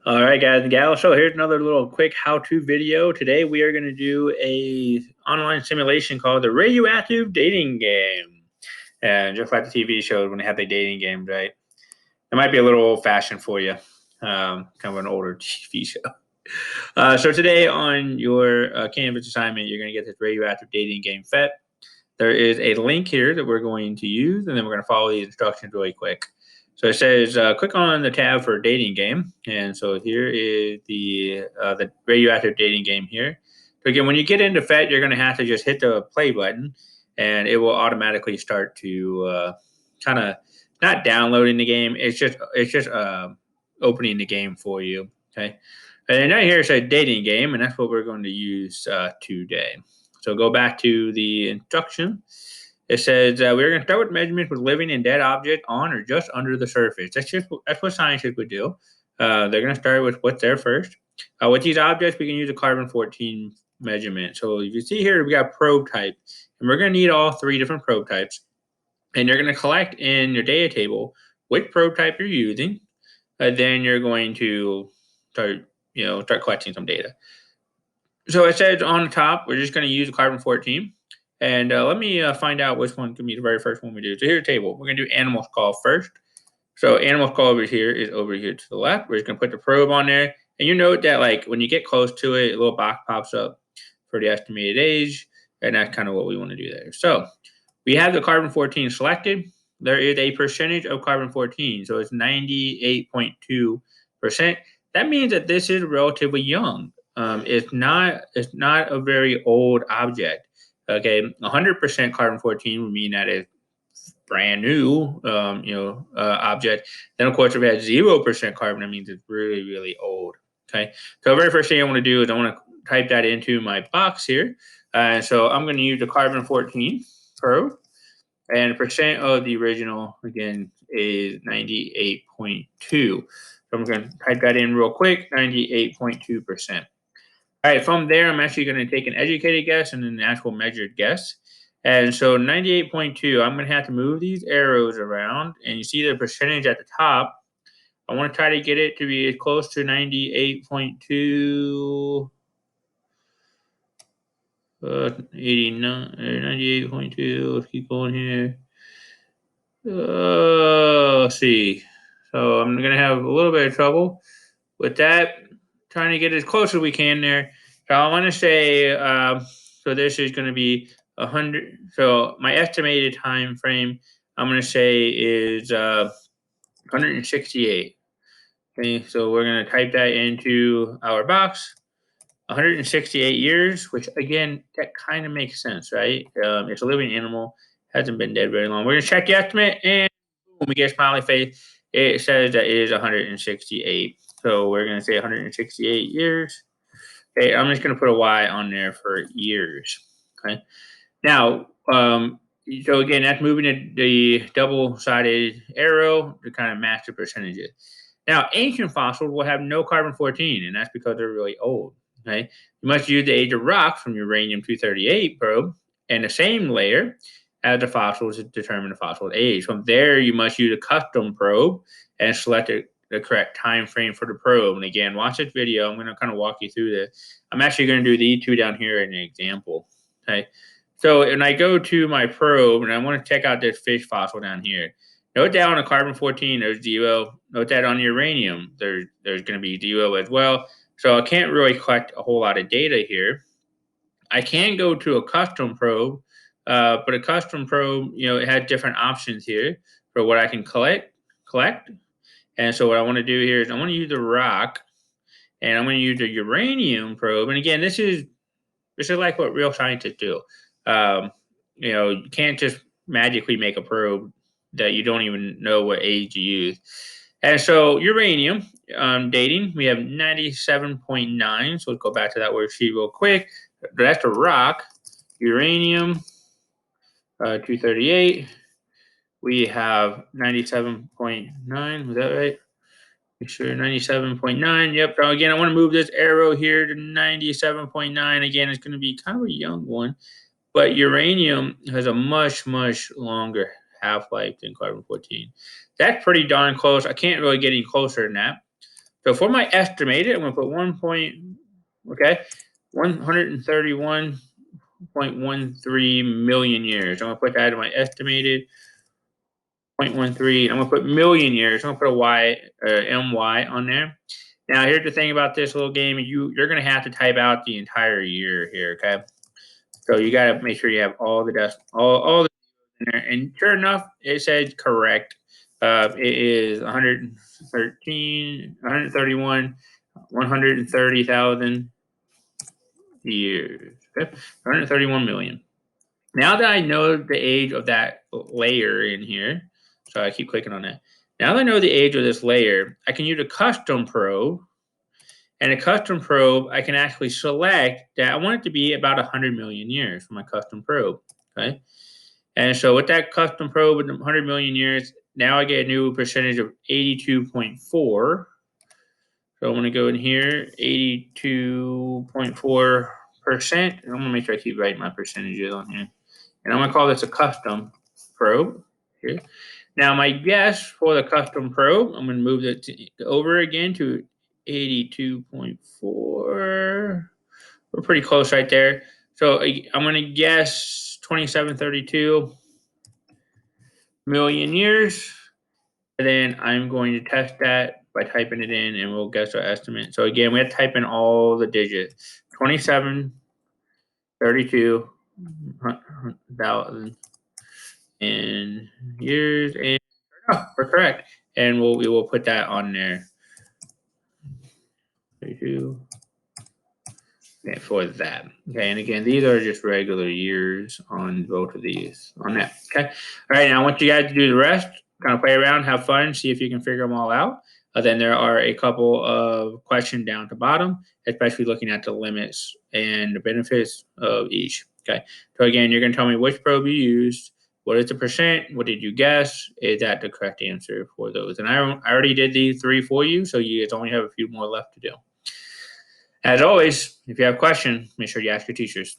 All right, guys and gals. So here's another little quick how-to video. Today we are going to do a online simulation called the Radioactive Dating Game. And just like the TV shows when they have the dating games, right? It might be a little old-fashioned for you, kind of an older TV show. So today on your Canvas assignment, you're going to get this Radioactive Dating Game PhET. There is a link here that we're going to use, and then we're going to follow these instructions really quick. So it says, click on the tab for dating game. And so here is the radioactive dating game here. So again, when you get into PhET, you're going to have to just hit the play button, and it will automatically start to kind of not downloading the game. It's just opening the game for you. Okay. And right here it says dating game, and that's what we're going to use today. So go back to the instruction. It says we're going to start with measurements with living and dead object on or just under the surface. That's what scientists would do. They're going to start with what's there first. With these objects, we can use a carbon-14 measurement. So if you see here, we got probe type, and we're going to need all three different probe types. And you're going to collect in your data table which probe type you're using. Then you're going to start collecting some data. So it says on the top, we're just going to use carbon-14. And let me find out which one can be the very first one we do. So here's a table. We're going to do animal skull first. So animal skull over here is over here to the left. We're just going to put the probe on there. And you note that like when you get close to it, a little box pops up for the estimated age. And that's kind of what we want to do there. So we have the carbon-14 selected. There is a percentage of carbon-14. So it's 98.2%. That means that this is relatively young. It's not a very old object. Okay, 100% carbon-14 would mean that it's brand new, object. Then of course, if it has 0% carbon, that means it's really, really old. Okay, so the very first thing I want to do is I want to type that into my box here. So I'm going to use the carbon-14 probe, and percent of the original again is 98.2. So I'm going to type that in real quick, 98.2%. All right, from there, I'm actually going to take an educated guess and an actual measured guess. And so 98.2, I'm going to have to move these arrows around. And you see the percentage at the top. I want to try to get it to be as close to 98.2, 89, 98.2. Let's keep going here. Let's see. So I'm going to have a little bit of trouble with that, trying to get as close as we can there. So I want to say, so this is going to be 100. So my estimated time frame, I'm going to say is 168. Okay, so we're going to type that into our box. 168 years, which again, that kind of makes sense, right? It's a living animal, hasn't been dead very long. We're going to check the estimate, and boom, we get a smiley face. It says that it is 168. So we're going to say 168 years. Okay, I'm just going to put a Y on there for years. Okay. Now, so again, that's moving the double-sided arrow to kind of match the percentages. Now, ancient fossils will have no carbon-14, and that's because they're really old. Okay. You must use the age of rocks from uranium-238 probe and the same layer as the fossils to determine the fossil age. From there, you must use a custom probe and select the correct time frame for the probe. And again, watch this video. I'm going to kind of walk you through this. I'm actually going to do these two down here in an example. Okay. So when I go to my probe and I want to check out this fish fossil down here, note that on the carbon-14, there's 0. Note that on the uranium, there's going to be 0 as well. So I can't really collect a whole lot of data here. I can go to a custom probe, but a custom probe, it has different options here for what I can collect. And so what I want to do here is I want to use the rock, and I'm going to use the uranium probe. And again, this is like what real scientists do. You can't just magically make a probe that you don't even know what age you use. And so uranium dating, we have 97.9. So let's go back to that worksheet real quick. That's the rock. Uranium, 238. We have 97.9. Was that right? Make sure 97.9. Yep. So again, I want to move this arrow here to 97.9. Again, it's going to be kind of a young one. But uranium has a much, much longer half-life than carbon-14. That's pretty darn close. I can't really get any closer than that. So for my estimated, I'm going to put 131.13 million years. I'm going to put that in my estimated 0.13. I'm going to put million years. I'm going to put a Y, MY on there. Now, here's the thing about this little game. You're going to have to type out the entire year here, okay? So you got to make sure you have all the all the in there. And sure enough, it said correct. It is 131, 130,000 years. Okay? 131 million. Now that I know the age of that layer in here, so I keep clicking on that. Now that I know the age of this layer, I can use a custom probe. And a custom probe, I can actually select that I want it to be about 100 million years for my custom probe. Okay. And so with that custom probe with 100 million years, now I get a new percentage of 82.4. So I'm going to go in here, 82.4%. I'm going to make sure I keep writing my percentages on here. And I'm going to call this a custom probe here. Now my guess for the custom probe, I'm going to move it over again to 82.4. We're pretty close right there. So I'm going to guess 2732 million years. And then I'm going to test that by typing it in, and we'll guess our estimate. So again, we have to type in all the digits. 2732,000 in years, and we're correct. And we will put that on there. 32. Okay, for that. Okay, and again, these are just regular years on both of these on that. Okay, all right. Now I want you guys to do the rest. Kind of play around, have fun, see if you can figure them all out. Then there are a couple of questions down at the bottom, especially looking at the limits and the benefits of each. Okay, so again, you're going to tell me which probe you used. What is the percent? What did you guess? Is that the correct answer for those? And I already did these 3 for you, so you guys only have a few more left to do. As always, if you have questions, make sure you ask your teachers.